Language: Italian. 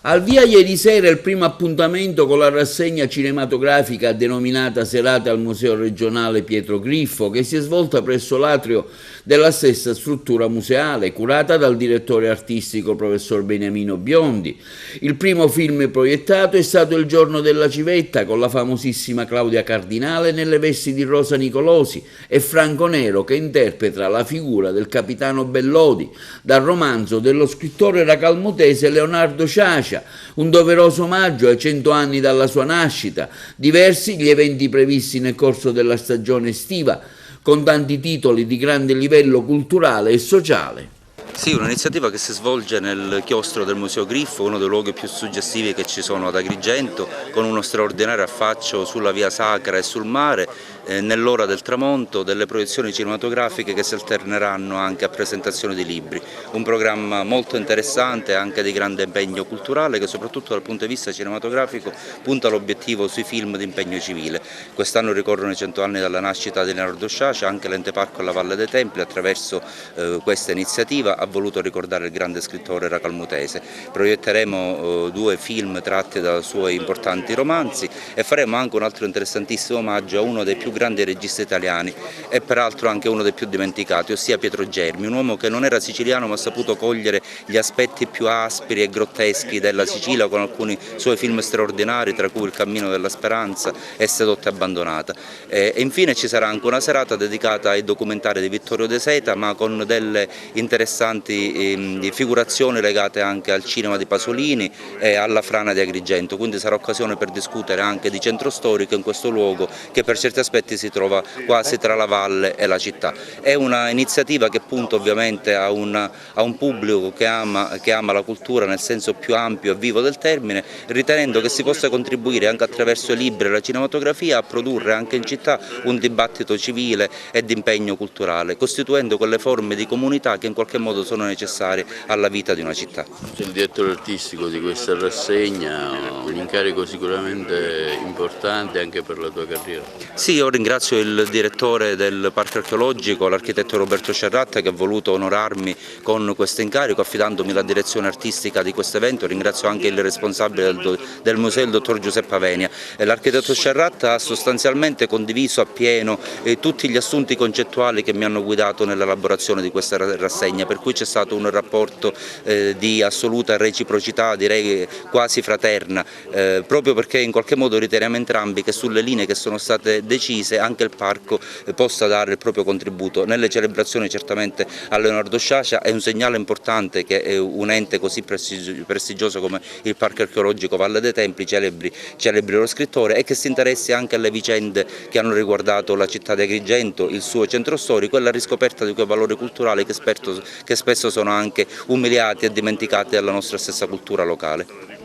Al via ieri sera il primo appuntamento con la rassegna cinematografica denominata Serate al Museo Regionale Pietro Griffo, che si è svolta presso l'atrio della stessa struttura museale, curata dal direttore artistico professor Beniamino Biondi. Il primo film proiettato è stato Il giorno della civetta, con la famosissima Claudia Cardinale nelle vesti di Rosa Nicolosi e Franco Nero che interpreta la figura del capitano Bellodi, dal romanzo dello scrittore racalmutese Leonardo Ciacia. Un doveroso omaggio ai 100 anni dalla sua nascita, diversi gli eventi previsti nel corso della stagione estiva, con tanti titoli di grande livello culturale e sociale. Sì, un'iniziativa che si svolge nel chiostro del Museo Griffo, uno dei luoghi più suggestivi che ci sono ad Agrigento, con uno straordinario affaccio sulla via Sacra e sul mare, nell'ora del tramonto, delle proiezioni cinematografiche che si alterneranno anche a presentazioni di libri. Un programma molto interessante, anche di grande impegno culturale, che soprattutto dal punto di vista cinematografico punta l'obiettivo sui film di impegno civile. Quest'anno ricorrono i 100 anni dalla nascita di Leonardo Sciascia, anche l'Ente Parco alla Valle dei Templi attraverso questa iniziativa ha voluto ricordare il grande scrittore racalmutese. Proietteremo due film tratti da suoi importanti romanzi e faremo anche un altro interessantissimo omaggio a uno dei più grandi registi italiani e peraltro anche uno dei più dimenticati, ossia Pietro Germi, un uomo che non era siciliano ma ha saputo cogliere gli aspetti più aspri e grotteschi della Sicilia con alcuni suoi film straordinari, tra cui Il cammino della speranza e Sedotta e abbandonata. E infine ci sarà anche una serata dedicata ai documentari di Vittorio De Seta, ma con delle interessanti figurazioni legate anche al cinema di Pasolini e alla frana di Agrigento, quindi sarà occasione per discutere anche di centro storico in questo luogo che per certi aspetti si trova quasi tra la valle e la città. È un'iniziativa che punta ovviamente a un pubblico che ama la cultura nel senso più ampio e vivo del termine, ritenendo che si possa contribuire anche attraverso i libri e la cinematografia a produrre anche in città un dibattito civile e di impegno culturale, costituendo quelle forme di comunità che in qualche modo sono necessarie alla vita di una città. Il direttore artistico di questa rassegna, un incarico sicuramente importante anche per la tua carriera. Sì, io ringrazio il direttore del Parco Archeologico, l'architetto Roberto Cerratta, che ha voluto onorarmi con questo incarico affidandomi la direzione artistica di questo evento. Ringrazio anche il responsabile del museo, il dottor Giuseppe Avenia. L'architetto Cerratta ha sostanzialmente condiviso appieno tutti gli assunti concettuali che mi hanno guidato nell'elaborazione di questa rassegna, per cui c'è stato un rapporto di assoluta reciprocità, direi quasi fraterna, proprio perché in qualche modo riteniamo entrambi che sulle linee che sono state decise anche il parco possa dare il proprio contributo. Nelle celebrazioni certamente a Leonardo Sciascia è un segnale importante che un ente così prestigioso come il Parco Archeologico Valle dei Templi celebri lo scrittore e che si interessi anche alle vicende che hanno riguardato la città di Agrigento, il suo centro storico e la riscoperta di quei valori culturali che spesso sono anche umiliati e dimenticati dalla nostra stessa cultura locale.